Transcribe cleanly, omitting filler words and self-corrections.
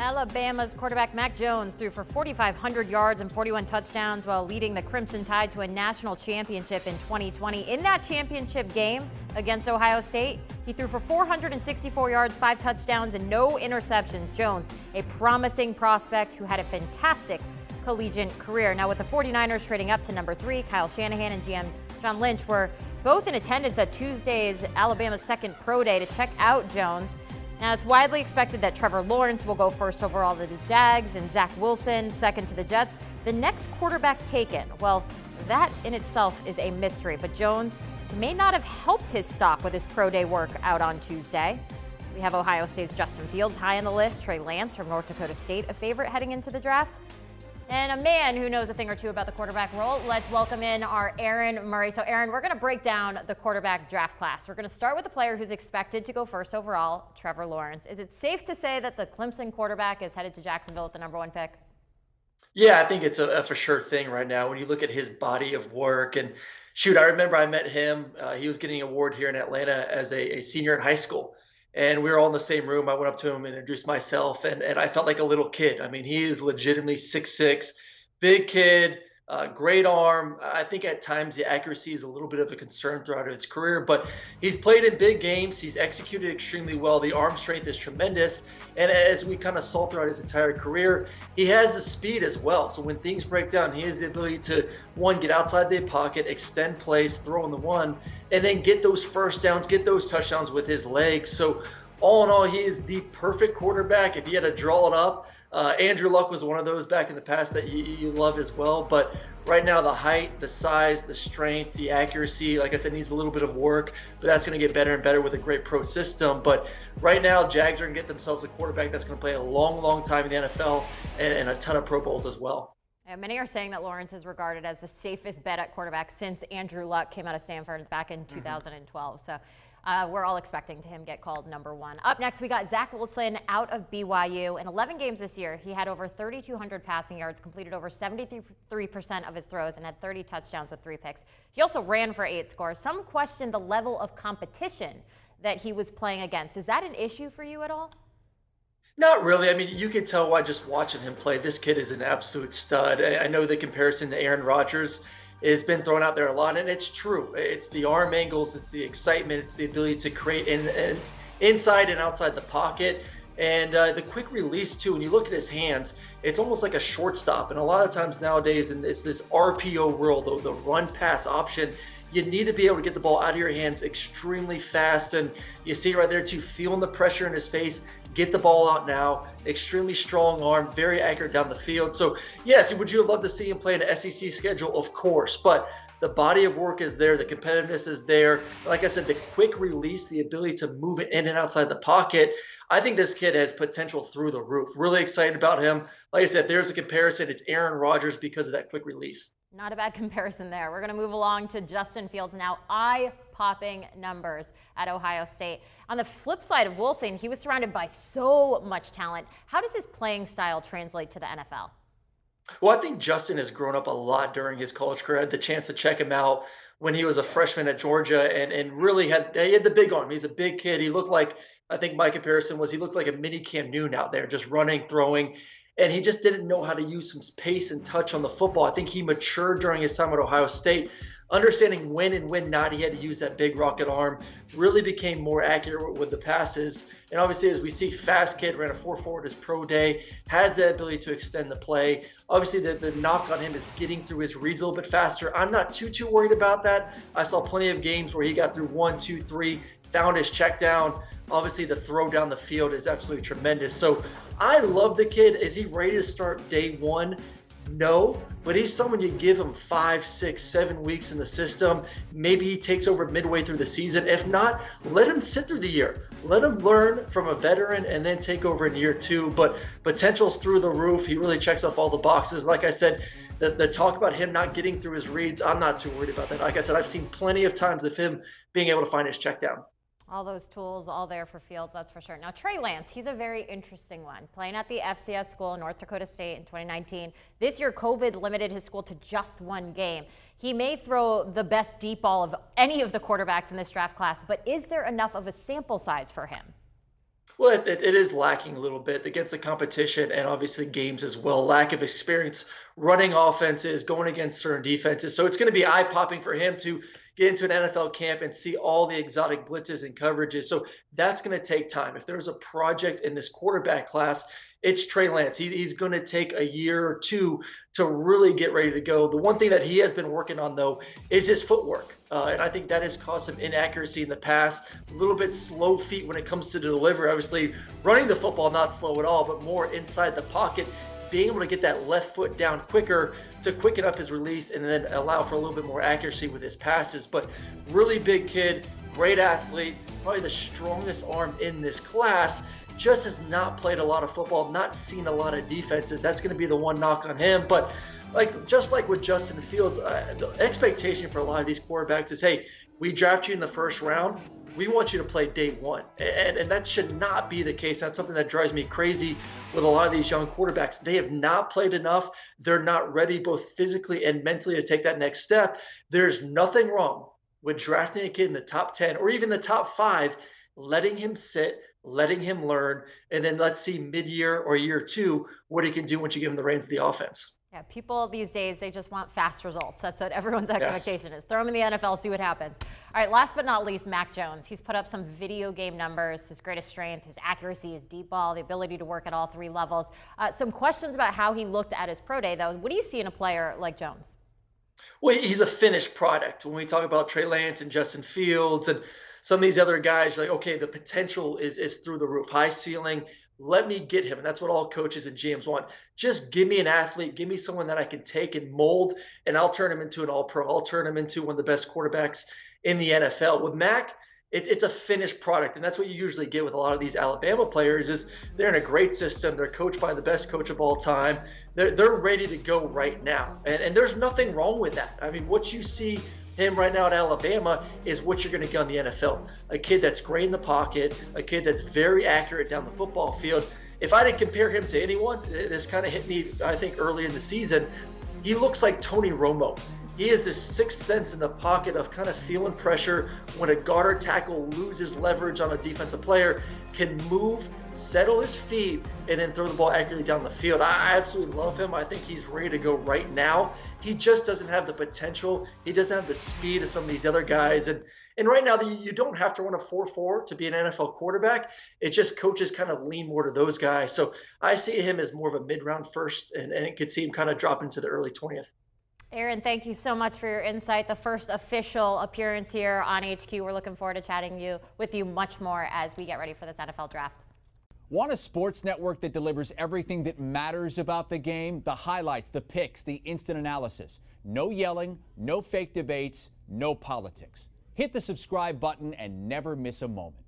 Alabama's quarterback Mack Jones threw for 4,500 yards and 41 touchdowns while leading the Crimson Tide to a national championship in 2020. In that championship game against Ohio State, he threw for 464 yards, 5 touchdowns, and no interceptions. Jones, a promising prospect who had a fantastic collegiate career. Now, with the 49ers trading up to number 3, Kyle Shanahan and GM John Lynch were both in attendance at Tuesday's Alabama's second pro day to check out Jones. Now, it's widely expected that Trevor Lawrence will go first overall to the Jags and Zach Wilson second to the Jets. The next quarterback taken, well, that in itself is a mystery, but Jones may not have helped his stock with his pro day work out on Tuesday. We have Ohio State's Justin Fields high on the list, Trey Lance from North Dakota State a favorite heading into the draft, and a man who knows a thing or two about the quarterback role. Let's welcome in our Aaron Murray. So, Aaron, we're going to break down the quarterback draft class. We're going to start with the player who's expected to go first overall, Trevor Lawrence. Is it safe to say that the Clemson quarterback is headed to Jacksonville with the number 1 pick? Yeah, I think it's a for sure thing right now when you look at his body of work. And shoot, I remember I met him. He was getting an award here in Atlanta as a senior in high school. And we were all in the same room. I went up to him and introduced myself, and I felt like a little kid. I mean, he is legitimately 6'6", big kid, great arm. I think at times the accuracy is a little bit of a concern throughout his career, but he's played in big games. He's executed extremely well. The arm strength is tremendous. And as we kind of saw throughout his entire career, he has the speed as well. So when things break down, he has the ability to, one, get outside the pocket, extend plays, throw in the one, and then get those first downs, get those touchdowns with his legs. So all in all, he is the perfect quarterback. If you had to draw it up, Andrew Luck was one of those back in the past that you love as well. But right now, the height, the size, the strength, the accuracy, like I said, needs a little bit of work, but that's going to get better and better with a great pro system. But right now, Jags are going to get themselves a quarterback that's going to play a long, long time in the NFL and a ton of Pro Bowls as well. And many are saying that Lawrence is regarded as the safest bet at quarterback since Andrew Luck came out of Stanford back in 2012. So we're all expecting him get called number 1. Up next, we got Zach Wilson out of BYU. In 11 games this year, he had over 3,200 passing yards, completed over 73% of his throws, and had 30 touchdowns with 3 picks. He also ran for 8 scores. Some question the level of competition that he was playing against. Is that an issue for you at all? Not really. I mean, you can tell by just watching him play. This kid is an absolute stud. I know the comparison to Aaron Rodgers has been thrown out there a lot, and it's true. It's the arm angles, it's the excitement, it's the ability to create inside and outside the pocket, and the quick release too. When you look at his hands, it's almost like a shortstop. And a lot of times nowadays, and it's this RPO world, the run pass option, you need to be able to get the ball out of your hands extremely fast. And you see right there too, feeling the pressure in his face, get the ball out now, extremely strong arm, very accurate down the field. So yes, would you have loved to see him play an SEC schedule? Of course, but the body of work is there, the competitiveness is there. Like I said, the quick release, the ability to move it in and outside the pocket. I think this kid has potential through the roof. Really excited about him. Like I said, there's a comparison. It's Aaron Rodgers because of that quick release. Not a bad comparison there. We're going to move along to Justin Fields now. Eye-popping numbers at Ohio State. On the flip side of Wilson, he was surrounded by so much talent. How does his playing style translate to the NFL? Well, I think Justin has grown up a lot during his college career. I had the chance to check him out when he was a freshman at Georgia and really he had the big arm. He's a big kid. He looked like, I think my comparison was he looked like a mini Cam Newton out there, just running, throwing. And he just didn't know how to use some pace and touch on the football. I think he matured during his time at Ohio State, understanding when and when not he had to use that big rocket arm, really became more accurate with the passes. And obviously, as we see, fast kid, ran a 4.4 at his pro day, has the ability to extend the play. Obviously, the knock on him is getting through his reads a little bit faster. I'm not too worried about that. I saw plenty of games where he got through 1, 2, 3, found his check down. Obviously, the throw down the field is absolutely tremendous. So I love the kid. Is he ready to start day 1? No, but he's someone you give him 5, 6, 7 weeks in the system. Maybe he takes over midway through the season. If not, let him sit through the year. Let him learn from a veteran and then take over in year 2. But potential's through the roof. He really checks off all the boxes. Like I said, the talk about him not getting through his reads, I'm not too worried about that. Like I said, I've seen plenty of times of him being able to find his check down. All those tools, all there for Fields, that's for sure. Now, Trey Lance, he's a very interesting one. Playing at the FCS school, North Dakota State, in 2019. This year, COVID limited his school to just 1 game. He may throw the best deep ball of any of the quarterbacks in this draft class, but is there enough of a sample size for him? Well, it is lacking a little bit against the competition and obviously games as well. Lack of experience running offenses, going against certain defenses. So it's going to be eye popping for him to get into an NFL camp and see all the exotic blitzes and coverages. So that's going to take time. If there's a project in this quarterback class, it's Trey Lance. He's going to take a year or two to really get ready to go. The one thing that he has been working on, though, is his footwork. And I think that has caused some inaccuracy in the past. A little bit slow feet when it comes to the delivery. Obviously, running the football, not slow at all, but more inside the pocket. Being able to get that left foot down quicker to quicken up his release and then allow for a little bit more accuracy with his passes. But really big kid, great athlete, probably the strongest arm in this class. Just has not played a lot of football, not seen a lot of defenses. That's going to be the one knock on him. But just like with Justin Fields, the expectation for a lot of these quarterbacks is, hey, we draft you in the first round. We want you to play day one. And that should not be the case. That's something that drives me crazy with a lot of these young quarterbacks. They have not played enough. They're not ready both physically and mentally to take that next step. There's nothing wrong with drafting a kid in the top 10 or even the top 5, letting him sit, letting him learn, and then let's see mid-year or year 2 what he can do once you give him the reins of the offense. Yeah, people these days, they just want fast results. That's what everyone's expectation is. Throw him in the NFL, see what happens. All right, last but not least, Mack Jones. He's put up some video game numbers. His greatest strength, his accuracy, his deep ball, the ability to work at all 3 levels. Some questions about how he looked at his pro day, though. What do you see in a player like Jones? Well, he's a finished product. When we talk about Trey Lance and Justin Fields and some of these other guys, you're like, okay, the potential is through the roof, high ceiling. Let me get him. And that's what all coaches and GMs want. Just give me an athlete, give me someone that I can take and mold, and I'll turn him into an all-pro. I'll turn him into one of the best quarterbacks in the NFL. With Mack, it's a finished product, and that's what you usually get with a lot of these Alabama players is they're in a great system. They're coached by the best coach of all time. They're ready to go right now, and there's nothing wrong with that. I mean, what you see him right now at Alabama is what you're going to get in the NFL. A kid that's great in the pocket, a kid that's very accurate down the football field. If I didn't compare him to anyone, this kind of hit me, I think, early in the season. He looks like Tony Romo. He has this sixth sense in the pocket of kind of feeling pressure when a guard or tackle loses leverage on a defensive player, can move, settle his feet, and then throw the ball accurately down the field. I absolutely love him. I think he's ready to go right now. He just doesn't have the potential. He doesn't have the speed of some of these other guys. And right now, you don't have to run a 4.4 to be an NFL quarterback. It's just coaches kind of lean more to those guys. So I see him as more of a mid-round first, and it could see him kind of drop into the early 20th. Aaron, thank you so much for your insight. The first official appearance here on HQ. We're looking forward to chatting with you much more as we get ready for this NFL draft. Want a sports network that delivers everything that matters about the game? The highlights, the picks, the instant analysis. No yelling, no fake debates, no politics. Hit the subscribe button and never miss a moment.